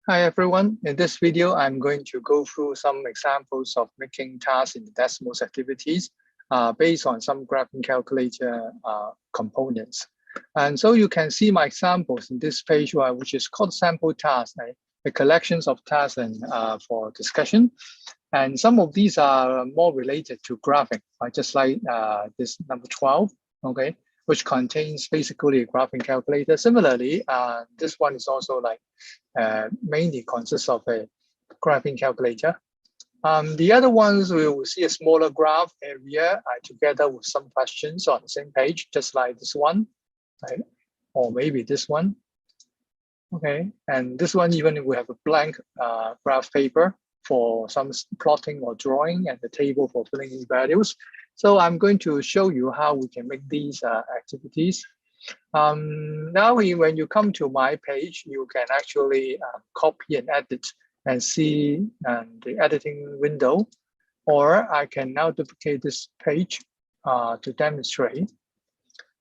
Hi everyone, in this video I'm going to go through some examples of making tasks in the Desmos activities based on some graphing calculator components. And so you can see my examples in this page, which is called sample tasks, the collections of tasks and for discussion. And some of these are more related to graphing, just like this number 12, okay, which contains basically a graphing calculator. Similarly, this one is also like mainly consists of a graphing calculator. The other ones, we will see a smaller graph area together with some questions on the same page, just like this one, right? Or maybe this one. Okay, and this one, even we have a blank graph paper for some plotting or drawing and the table for filling in values. So I'm going to show you how we can make these activities. Now, when you come to my page, you can actually copy and edit and see the editing window, or I can now duplicate this page to demonstrate.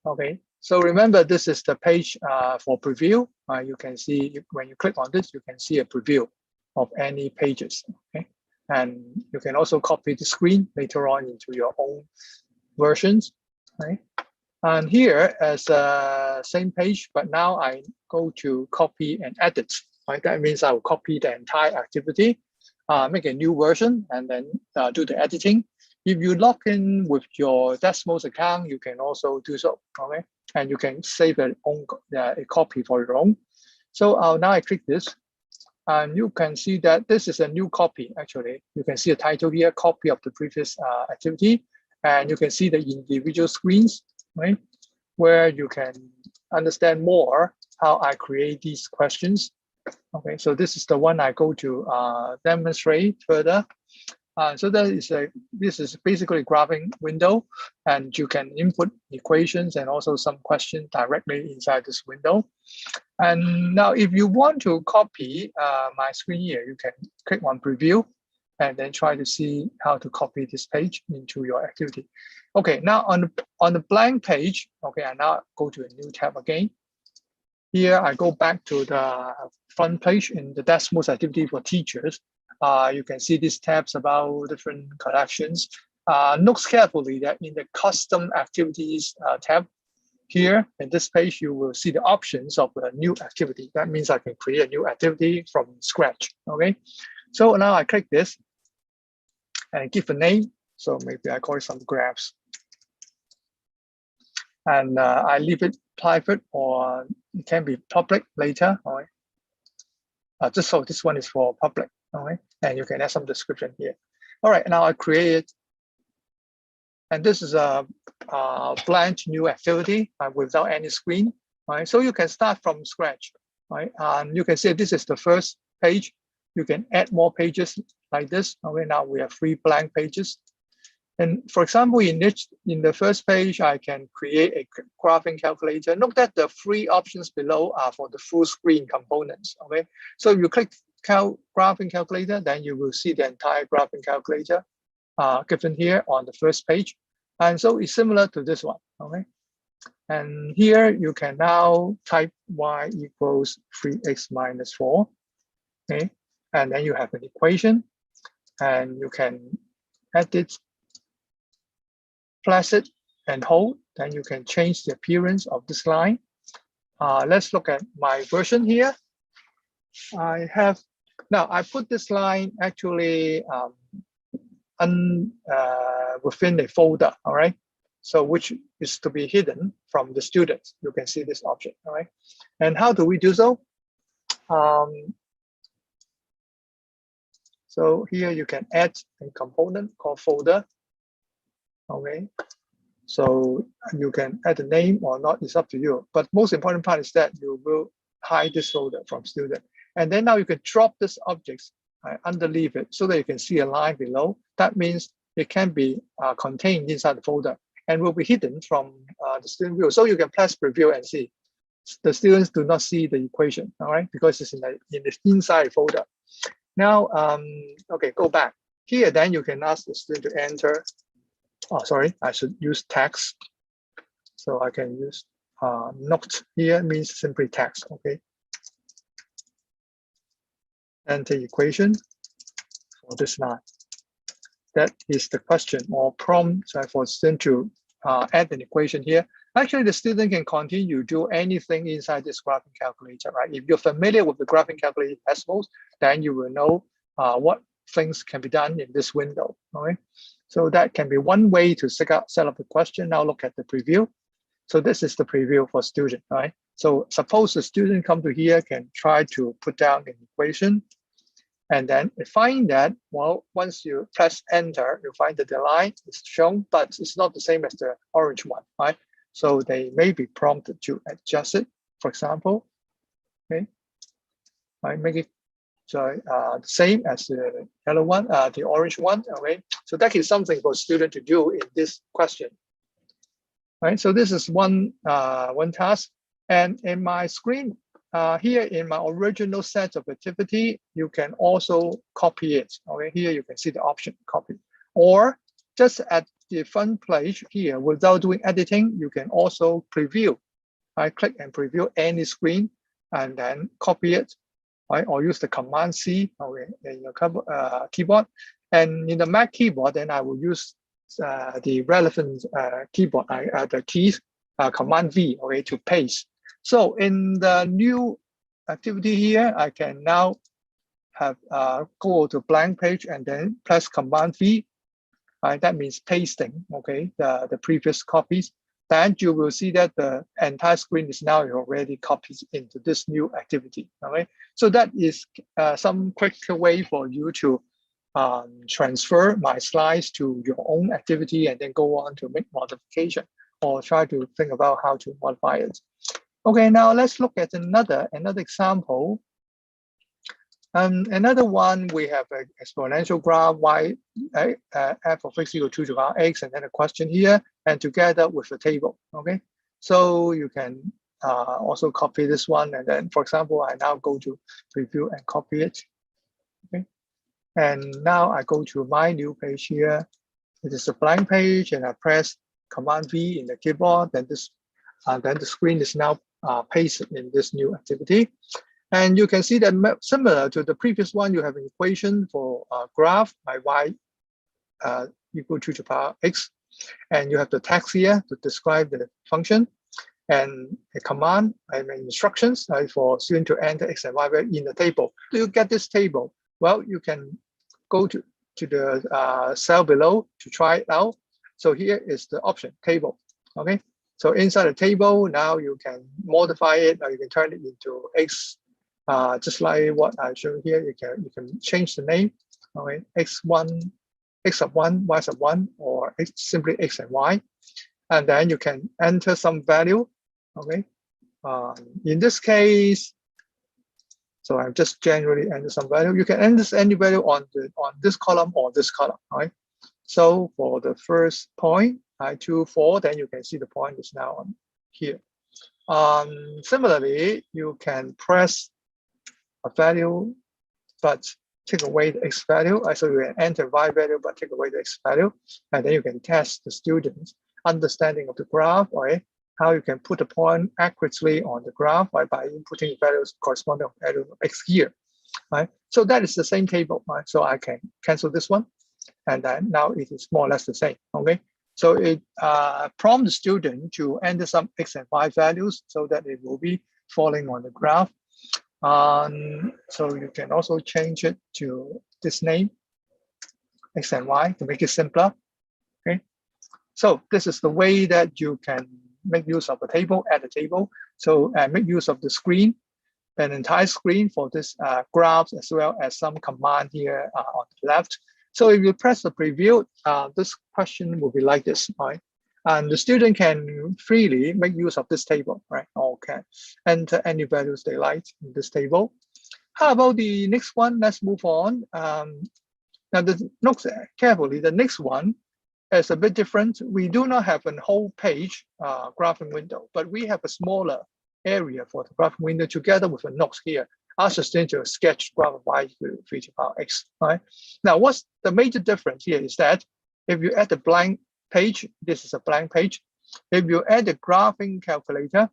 Okay, so remember, this is the page for preview. You can see when you click on this, you can see a preview of any pages. Okay, and you can also copy the screen later on into your own versions. Right. And here as same page, but now I go to copy and edit. Right, that means I will copy the entire activity, make a new version, and then do the editing. If you log in with your Desmos account, you can also do so. Okay, and you can save a copy for your own. So now I click this, and you can see that this is a new copy. Actually, you can see a title here, copy of the previous activity, and you can see the individual screens, right, where you can understand more how I create these questions. Okay, so this is the one I go to demonstrate further. So this is basically a graphing window, and you can input equations and also some questions directly inside this window. And now if you want to copy my screen here, you can click on preview and then try to see how to copy this page into your activity. Okay, now on the blank page, okay, I now go to a new tab again. Here I go back to the front page in the Desmos activity for teachers. You can see these tabs about different collections. Note carefully that in the custom activities tab, here in this page, you will see the options of a new activity. That means I can create a new activity from scratch, okay? So now I click this and give a name. So maybe I call it some graphs. And I leave it private, or it can be public later, all right? Just so this one is for public, all right? And you can add some description here. All right, now I create it. And this is a blank new activity without any screen, right? So you can start from scratch, right? And you can see this is the first page. You can add more pages like this. Okay, now we have 3 blank pages. And for example, in the first page, I can create a graphing calculator. Note that the 3 options below are for the full screen components. Okay, so if you click graphing calculator, then you will see the entire graphing calculator given here on the first page. And so it's similar to this one. Okay, and here you can now type y equals 3x minus 4. Okay, and then you have an equation, and you can edit, place it, and hold. Then you can change the appearance of this line. Let's look at my version here. Now I put this line actually within a folder, all right? So which is to be hidden from the students. You can see this object, all right? And how do we do so? So here you can add a component called folder. Okay, so you can add a name or not, it's up to you. But most important part is that you will hide this folder from student. And then now you can drop this object underneath it so that you can see a line below. That means it can be contained inside the folder and will be hidden from the student view. So you can press preview and see. The students do not see the equation, all right, because it's in the inside folder. Now, okay, go back. Here, then you can ask the student to enter. Oh, sorry, I should use text. So I can use note here, means simply text, okay? enter equation for this line. That is the question or prompt for student to add an equation here. Actually, the student can continue to do anything inside this graphing calculator, right? If you're familiar with the graphing calculator Desmos, then you will know what things can be done in this window, right? So that can be one way to set up the question. Now look at the preview. So this is the preview for student, right? So suppose the student come to here, can try to put down an equation, and then find that, well, once you press enter, you find that the line is shown, but it's not the same as the orange one, right? So they may be prompted to adjust it, for example, okay? I make it so the same as the yellow one, the orange one, okay? So that is something for student to do in this question, right? So this is one task, and in my screen, here in my original set of activity, you can also copy it. Okay, here you can see the option copy, or just at the front page here, without doing editing, you can also preview. I click and preview any screen, and then copy it, right? Or use the Command C, okay, in your keyboard, and in the Mac keyboard, then I will use the relevant keyboard, the keys, Command V, okay, to paste. So in the new activity here, I can now have go to blank page and then press Command V. That means pasting, okay, the previous copies. Then you will see that the entire screen is now already copied into this new activity, okay? So that is some quick way for you to transfer my slides to your own activity and then go on to make modification or try to think about how to modify it. Okay, now let's look at another example. Another one, we have an exponential graph y f of x equal to 2 to power x, and then a question here, and together with a table. Okay, so you can also copy this one, and then, for example, I now go to preview and copy it. Okay, and now I go to my new page here. It is a blank page, and I press Command V in the keyboard. Then then the screen is now pasted in this new activity. And you can see that similar to the previous one, you have an equation for graph by y equal to 2 to power x. And you have the text here to describe the function, and a command, instructions for student to enter x and y value in the table. Do you get this table? Well, you can go to the cell below to try it out. So here is the option, table, okay? So inside the table, now you can modify it, or you can turn it into X, just like what I showed here. You can change the name, okay? X1, X sub 1, Y sub 1, or simply X and Y. And then you can enter some value, okay? In this case, so I'm just generally enter some value. You can enter any value on this column or this column, right? So for the first point, I2, 4, then you can see the point is now on here. Similarly, you can press a value, but take away the x value. So you can enter y value, but take away the x value. And then you can test the student's understanding of the graph, right? How you can put a point accurately on the graph, right? By inputting values corresponding to value of x here, right? So that is the same table, right? So I can cancel this one. And then now it is more or less the same, okay? So it prompts the student to enter some x and y values so that it will be falling on the graph. So you can also change it to this name, x and y, to make it simpler, okay? So this is the way that you can make use of a table, add a table. So make use of the screen, an entire screen for this graphs, as well as some command here on the left. So if you press the preview, this question will be like this, right? And the student can freely make use of this table, right? Or can enter any values they like in this table. How about the next one? Let's move on. Now, look carefully. The next one is a bit different. We do not have a whole page graphing window, but we have a smaller area for the graphing window together with a note here. Ask the student to sketch graph of y equal to 3 to the power x, right? Now, what's the major difference here is that if you add a blank page, this is a blank page. If you add the graphing calculator,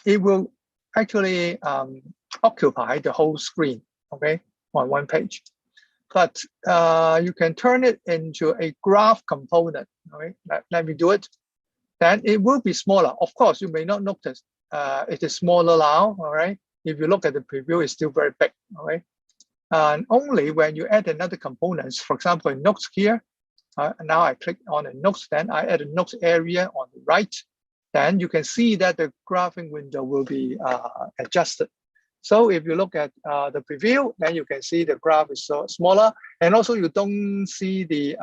it will actually occupy the whole screen, okay? on one page. But you can turn it into a graph component. All right, let me do it. Then it will be smaller. Of course, you may not notice it is smaller now. All right. If you look at the preview, it's still very big. All right. And only when you add another components, for example, in notes here. Now I click on a notes, then I add a notes area on the right. Then you can see that the graphing window will be adjusted. So if you look at the preview, then you can see the graph is so smaller, and also you don't see the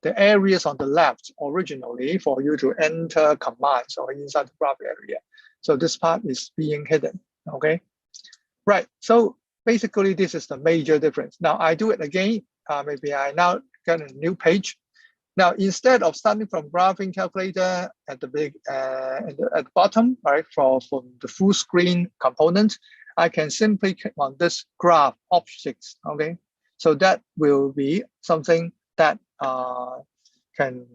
areas on the left originally for you to enter commands or inside the graph area. So this part is being hidden. Okay, right. So basically, this is the major difference. Now I do it again. Maybe I now get a new page. Now, instead of starting from graphing calculator at the at the bottom, right, for the full screen component, I can simply click on this graph objects. Okay, so that will be something that can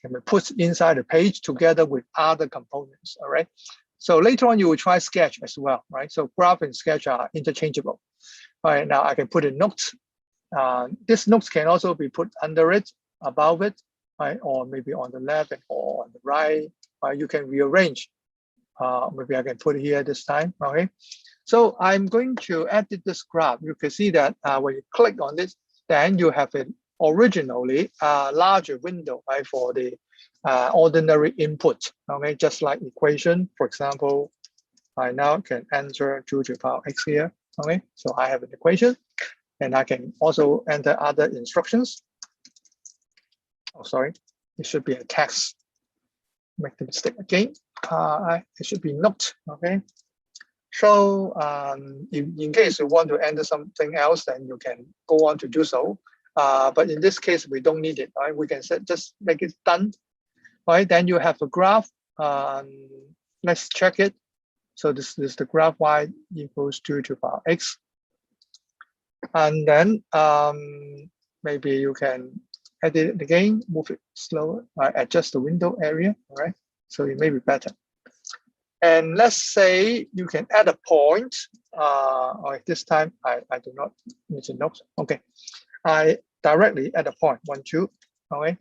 be put inside the page together with other components. All right. So later on, you will try Sketch as well, right? So graph and Sketch are interchangeable. All right. Now I can put a note. This notes can also be put under it, above it, right, or maybe on the left or on the right. You can rearrange. Maybe I can put it here this time. Okay. So I'm going to edit this graph. You can see that when you click on this, then you have an originally larger window, right, for the ordinary input. Okay, just like equation, for example, I now can enter 2 to the power x here. Okay, so I have an equation. And I can also enter other instructions. Oh, sorry, it should be a text. Make the mistake again. It should be note. Okay. So in case you want to enter something else, then you can go on to do so. But in this case, we don't need it. Right? We can just make it done. Right. Then you have a graph. Let's check it. So this is the graph y equals 2 to the power x. And then maybe you can edit it again, move it slower, adjust the window area, all right? So it may be better. And let's say you can add a point, or this time I do not need to note. Okay, I directly add a point, 1, 2, okay?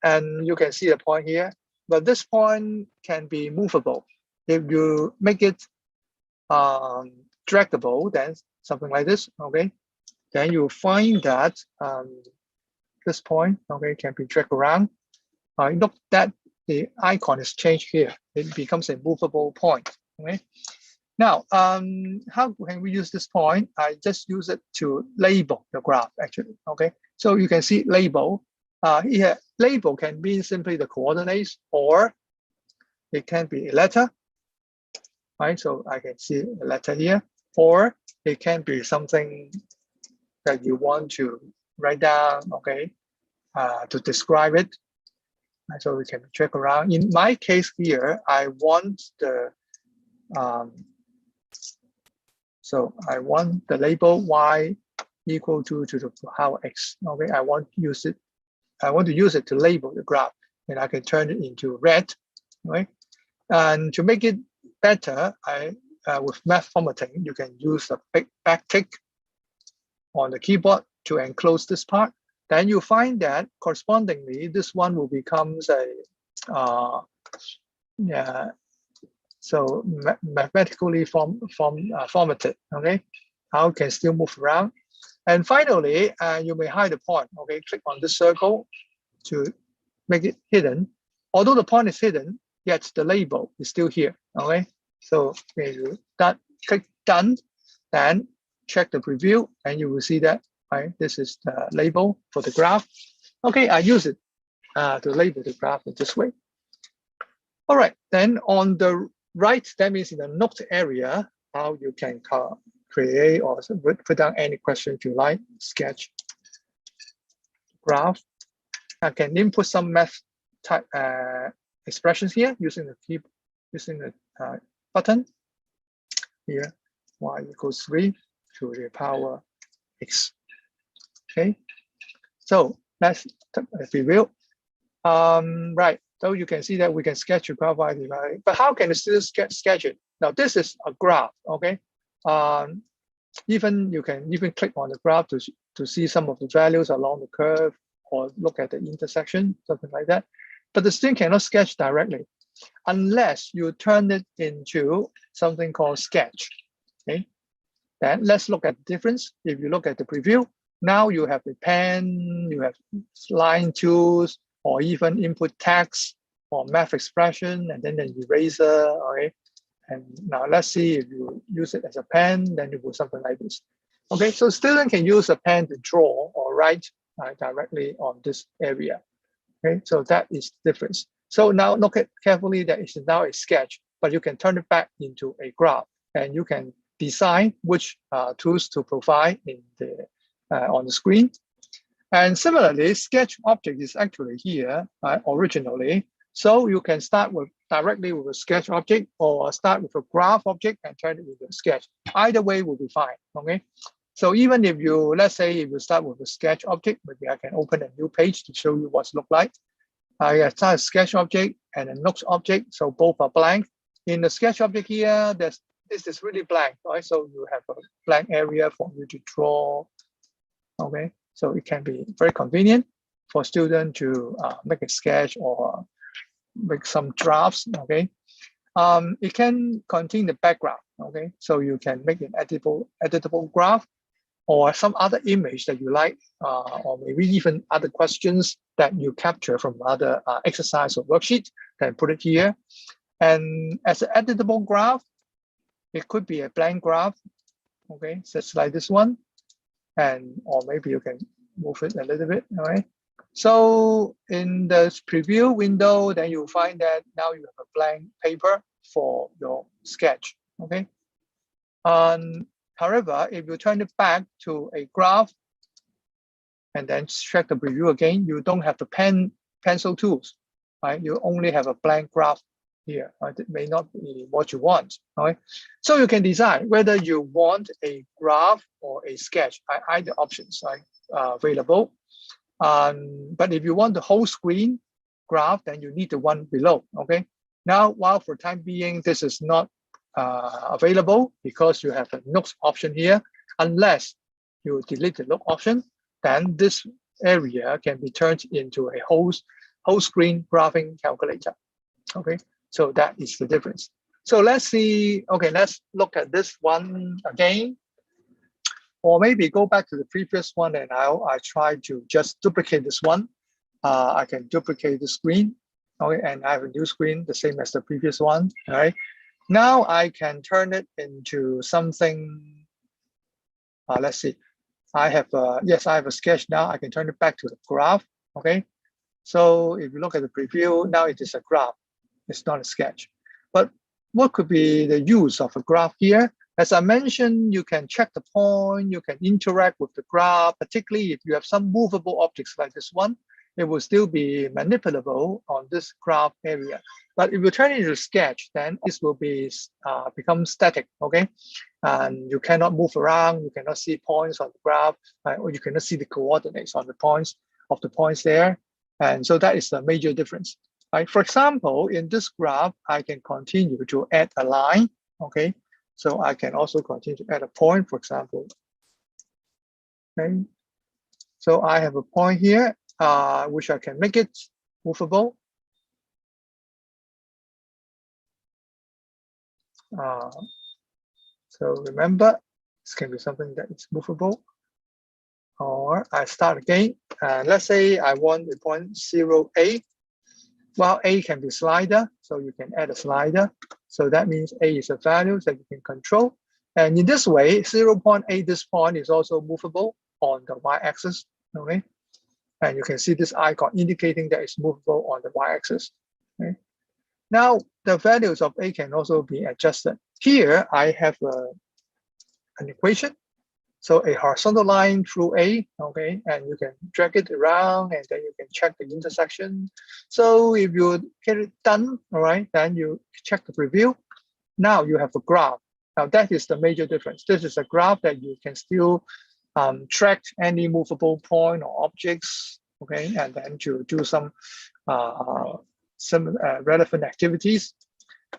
And you can see a point here, but this point can be movable. If you make it draggable, then something like this, okay? Then you find that this point, okay, can be dragged around. Look that the icon is changed here. It becomes a movable point. Okay. Now, how can we use this point? I just use it to label the graph, actually. Okay. So you can see label. Here, label can mean simply the coordinates, or it can be a letter. Right. So I can see a letter here, or it can be something that you want to write down, okay, to describe it. And so we can check around. In my case here, I want the label y equal to the power x. Okay, I want to use it to label the graph, and I can turn it into red. Right, and to make it better, with math formatting, you can use a big backtick on the keyboard to enclose this part. Then you find that correspondingly, this one will become so mathematically formatted. Okay, how can still move around. And finally, you may hide the point. Okay, click on this circle to make it hidden. Although the point is hidden, yet the label is still here. Okay, so when you click done, then check the preview, and you will see that, right, this is the label for the graph. Okay, I use it to label the graph in this way. All right, then on the right, that means in the note area, how you can create or put down any questions you like, sketch, graph. I can input some math type expressions here using the button here, y equals 3 to the power x. Okay, so let's review. Right, so you can see that we can sketch a graph by dividing, but how can the students sketch it? Now this is a graph, okay? Even you can even click on the graph to see some of the values along the curve or look at the intersection, something like that. But the student cannot sketch directly unless you turn it into something called sketch. Okay. Then let's look at the difference. If you look at the preview, now you have the pen, you have line tools, or even input text or math expression, and then an eraser. Okay. And now let's see if you use it as a pen, then you do something like this. Okay, so student can use a pen to draw or write directly on this area. Okay, so that is the difference. So now look at carefully that it's now a sketch, but you can turn it back into a graph, and you can decide which tools to provide in the on the screen. And similarly, sketch object is actually here originally. So you can start with directly with a sketch object or start with a graph object and turn it into a sketch. Either way will be fine. Okay. So even if you, let's say if you start with a sketch object, maybe I can open a new page to show you what's look like. I start a sketch object and a notes object. So both are blank. In the sketch object here, this is really blank, right? So you have a blank area for you to draw. Okay. So it can be very convenient for students to make a sketch or make some drafts. Okay. It can contain the background. Okay. So you can make an editable graph or some other image that you like, or maybe even other questions that you capture from other exercise or worksheet, then put it here. And as an editable graph, it could be a blank graph. Okay. Just like this one. And or maybe you can move it a little bit. All right. So in the preview window, then you'll find that now you have a blank paper for your sketch. Okay. However, if you turn it back to a graph and then check the preview again, you don't have the pencil tools, right? You only have a blank graph here. Right? It may not be what you want. Right? So you can decide whether you want a graph or a sketch. Either options are available. But if you want the whole screen graph, then you need the one below. Okay. Now, while for time being, this is not available because you have a notes option here. Unless you delete the note option, then this area can be turned into a whole screen graphing calculator. Okay. So that is the difference. So let's see. Okay, let's look at this one again. Or maybe go back to the previous one and I try to just duplicate this one. I can duplicate the screen. Okay, and I have a new screen, the same as the previous one. All right. Now I can turn it into something. Let's see. I have a sketch now. I can turn it back to the graph. Okay. So if you look at the preview, now it is a graph. It's not a sketch. But what could be the use of a graph here? As I mentioned, you can check the point, you can interact with the graph, particularly if you have some movable objects like this one, it will still be manipulable on this graph area. But if you turn it into a sketch, then this will be become static, okay? And you cannot move around, you cannot see points on the graph, or you cannot see the coordinates on the points there. And so that is the major difference. Right? For example, in this graph, I can continue to add a line, okay? So I can also continue to add a point, for example. Okay. So I have a point here, which I can make it movable. So remember, this can be something that is movable. Or I start again. Let's say I want the point 0A. Well, A can be slider, so you can add a slider. So that means A is a value that you can control. And in this way, 0.8, this point is also movable on the y-axis, okay? And you can see this icon indicating that it's movable on the y-axis, okay? Now, the values of A can also be adjusted. Here, I have an equation. So a horizontal line through A, okay, and you can drag it around and then you can check the intersection. So if you get it done, all right, then you check the preview. Now you have a graph. Now that is the major difference. This is a graph that you can still track any movable point or objects, okay, and then to do some relevant activities.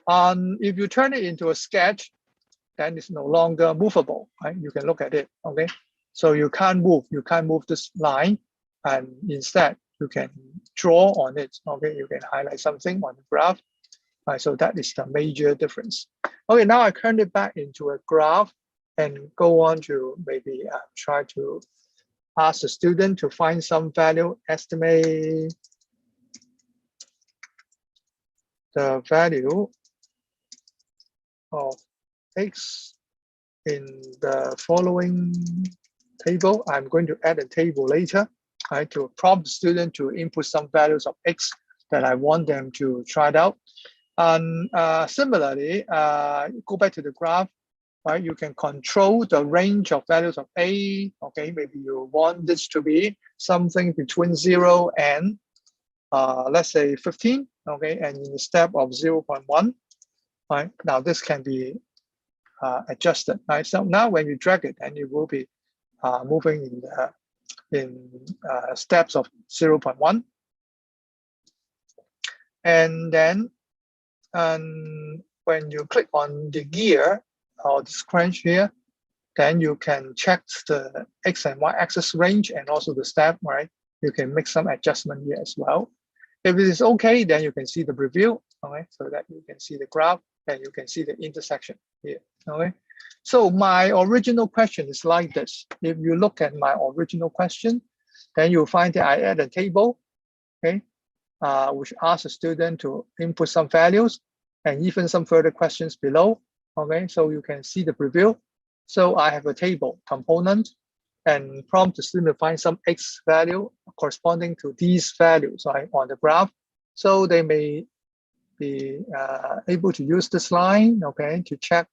If you turn it into a sketch, then it's no longer movable, right? You can look at it, okay? So you can't move this line, and instead you can draw on it, okay? You can highlight something on the graph, right? So that is the major difference. Okay, now I turn it back into a graph and go on to maybe try to ask the student to find some value, estimate the value of X in the following table. I'm going to add a table later, right, to prompt the student to input some values of X that I want them to try it out. And similarly, go back to the graph, right? You can control the range of values of A. Okay, maybe you want this to be something between 0 and let's say 15. Okay, and in the step of 0.1, right? Now this can be adjusted, right? So now when you drag it, and it will be moving in steps of 0.1, and then when you click on the gear or the scratch here, then you can check the X and Y axis range and also the step, right? You can make some adjustment here as well. If it is okay, then you can see the preview, okay? So that you can see the graph and you can see the intersection here, okay? So my original question is like this. If you look at my original question, then you'll find that I add a table, okay? Which asks the student to input some values and even some further questions below, okay? So you can see the preview. So I have a table component and prompt the student to find some X value corresponding to these values, right, on the graph. So they may be able to use this line, okay, to check,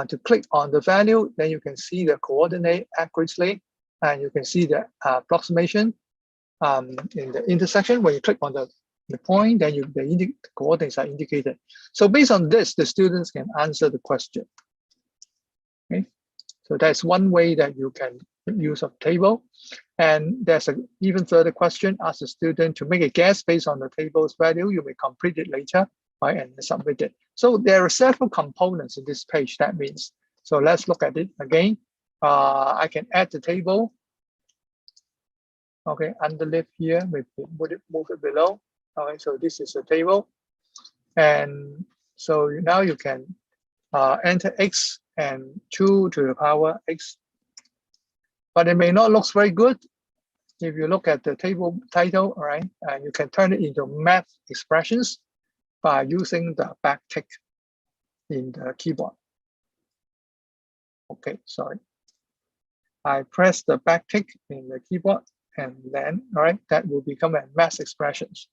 to click on the value, then you can see the coordinate accurately, and you can see the approximation in the intersection. When you click on the point, then the coordinates are indicated. So based on this, the students can answer the question. Okay, so that's one way that you can use a table. And there's an even further question: ask the student to make a guess based on the table's value. You may complete it later, right, and submit it. So there are several components in this page. That means, so let's look at it again. I can add the table. Okay, underneath here, maybe move it below. Okay, so this is a table, and so now you can enter X and 2 to the power X, but it may not look very good. If you look at the table title, right, and you can turn it into math expressions by using the backtick in the keyboard. Okay, sorry. I press the backtick in the keyboard, and then, all right, that will become a math expressions.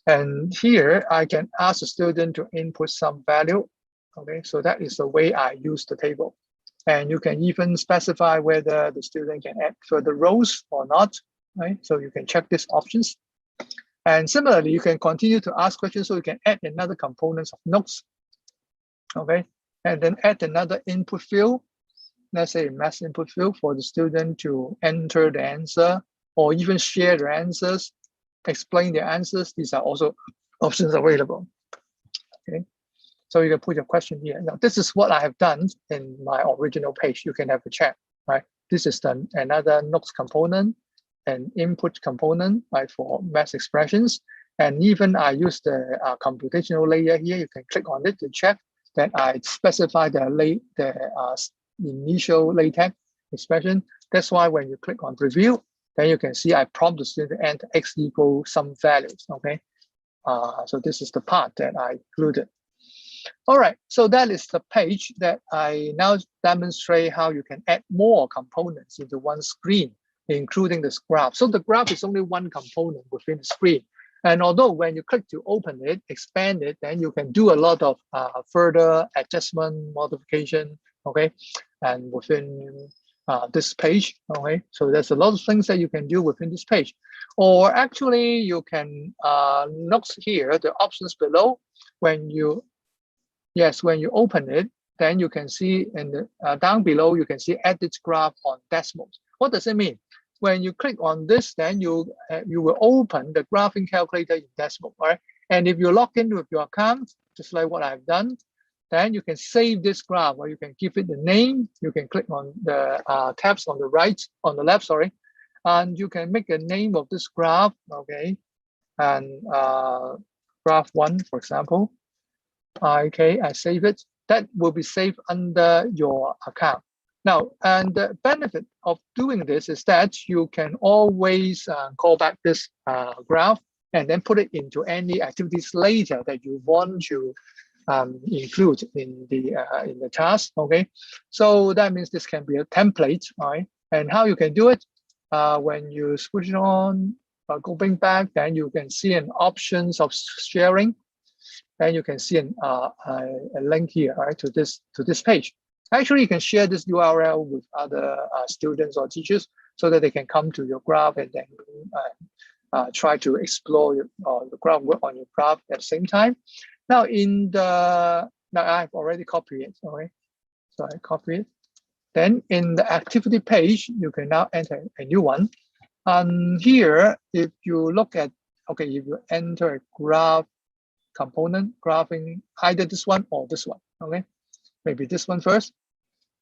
And here I can ask the student to input some value. Okay, so that is the way I use the table. And you can even specify whether the student can add further rows or not, right? So you can check these options. And similarly, you can continue to ask questions, so you can add another components of notes, okay? And then add another input field, let's say a math input field for the student to enter the answer or even share their answers, explain their answers. These are also options available, okay? So you can put your question here. Now, this is what I have done in my original page. You can have a check, right? This is another notes component, an input component, right, for math expressions. And even I use the computational layer here. You can click on it to check that I specify the initial LaTeX expression. That's why when you click on preview, then you can see I prompt the student to enter X equals some values, okay? So this is the part that I included. All right, so that is the page that I now demonstrate how you can add more components into one screen, including this graph. So the graph is only one component within the screen. And although when you click to open it, expand it, then you can do a lot of further adjustment, modification, okay? And within this page, okay? So there's a lot of things that you can do within this page. Or actually you can look here, the options below. When you open it, then you can see in the down below, you can see edit graph on Desmos. What does it mean? when you click on this, then you will open the graphing calculator in Desmos, right? And if you log in with your account, just like what I've done, then you can save this graph, or you can give it the name. You can click on the tabs on the left, sorry, and you can make a name of this graph, okay? And graph 1, for example. Okay, I save it. That will be saved under your account. Now, and the benefit of doing this is that you can always call back this graph and then put it into any activities later that you want to include in the task. Okay, so that means this can be a template, right? And how you can do it? When you switch it on, going back, then you can see an options of sharing. Then you can see a link here, right, to this page. Actually, you can share this URL with other students or teachers so that they can come to your graph and then try to explore the graph, work on your graph at the same time. Now, now I've already copied it. Okay, so I copy it. Then in the activity page, you can now enter a new one. And here, if you look at, okay, if you enter a graph component, graphing either this one or this one, okay? Maybe this one first,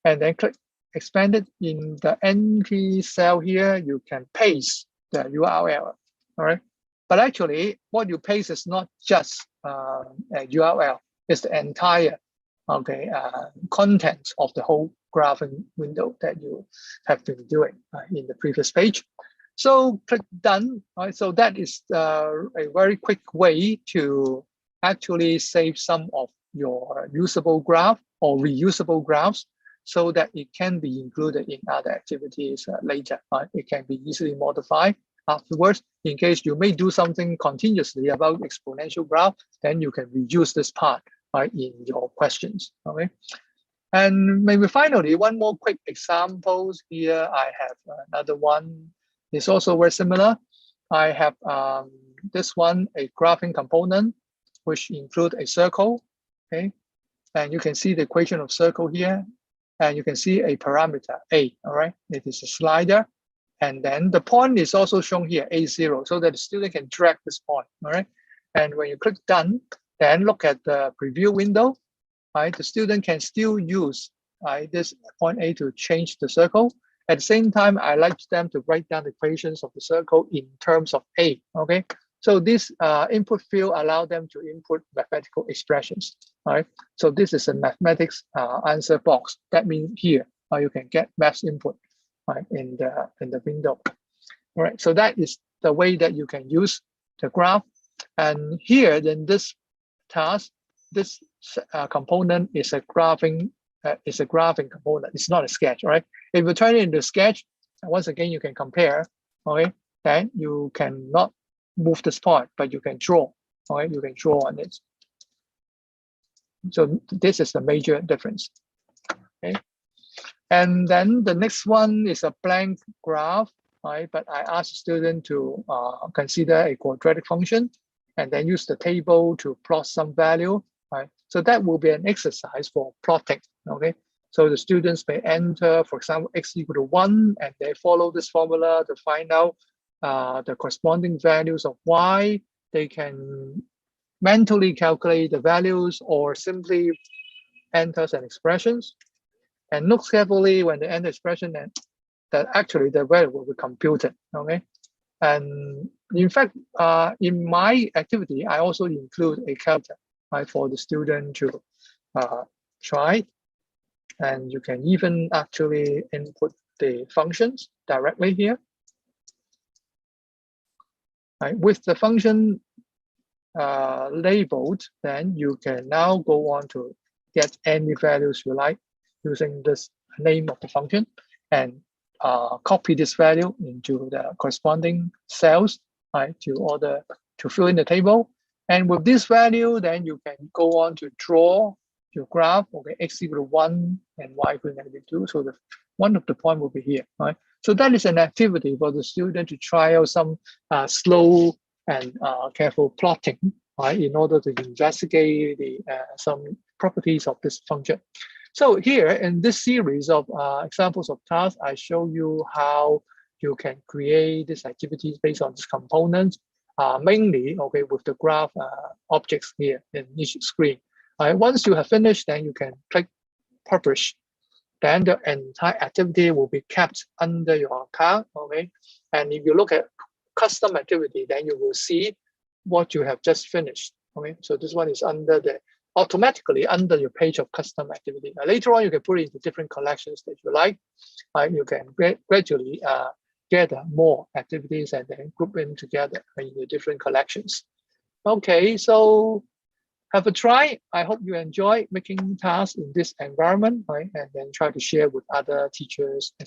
and then click expand it. In the entry cell here, you can paste the URL, all right? But actually, what you paste is not just a URL, it's the entire, okay, content of the whole graphing window that you have been doing in the previous page. So click done, right? So that is a very quick way to actually save some of your usable graph or reusable graphs so that it can be included in other activities later. It can be easily modified afterwards. In case you may do something continuously about exponential graph, then you can reuse this part in your questions. Okay. And maybe finally, one more quick examples here. I have another one. It's also very similar. I have this one, a graphing component, which include a circle, okay? And you can see the equation of circle here, and you can see a parameter, A, all right? It is a slider, and then the point is also shown here, A0, so that the student can drag this point, all right? And when you click done, then look at the preview window, right? The student can still use this point A to change the circle. At the same time, I like them to write down the equations of the circle in terms of A, okay? So this input field allow them to input mathematical expressions, right? So this is a mathematics answer box. That means here you can get maths input in the window. All right, so that is the way that you can use the graph. And here, in this task, this component is a graphing component. It's not a sketch, right? If you turn it into a sketch, once again you can compare. Okay, then you cannot move this part, but you can draw. Okay, you can draw on it. So this is the major difference. Okay, and then the next one is a blank graph, right? But I asked the student to consider a quadratic function and then use the table to plot some value, right? So that will be an exercise for plotting. Okay, so the students may enter, for example, x equal to 1, and they follow this formula to find out the corresponding values of y. They can mentally calculate the values or simply enter an expressions. And look carefully when they enter expression, and that actually the value will be computed. Okay, and in fact, in my activity, I also include a calculator for the student to try. And you can even actually input the functions directly here. With the function labeled, then you can now go on to get any values you like using this name of the function and copy this value into the corresponding cells to fill in the table. And with this value, then you can go on to draw your graph. Okay, x equal to 1 and y equal to -2. So one of the point will be here, right? So that is an activity for the student to try out some slow and careful plotting, right, in order to investigate some properties of this function. So here in this series of examples of tasks, I show you how you can create these activities based on this component, mainly okay with the graph objects here in each screen. Once you have finished, then you can click publish. Then the entire activity will be kept under your account. Okay, and if you look at custom activity, then you will see what you have just finished. Okay, so this one is under the automatically under your page of custom activity. Later on, you can put it into different collections that you like. You can gradually gather more activities and then group them together in the different collections. Okay, so have a try. I hope you enjoy making tasks in this environment, right? And then try to share with other teachers.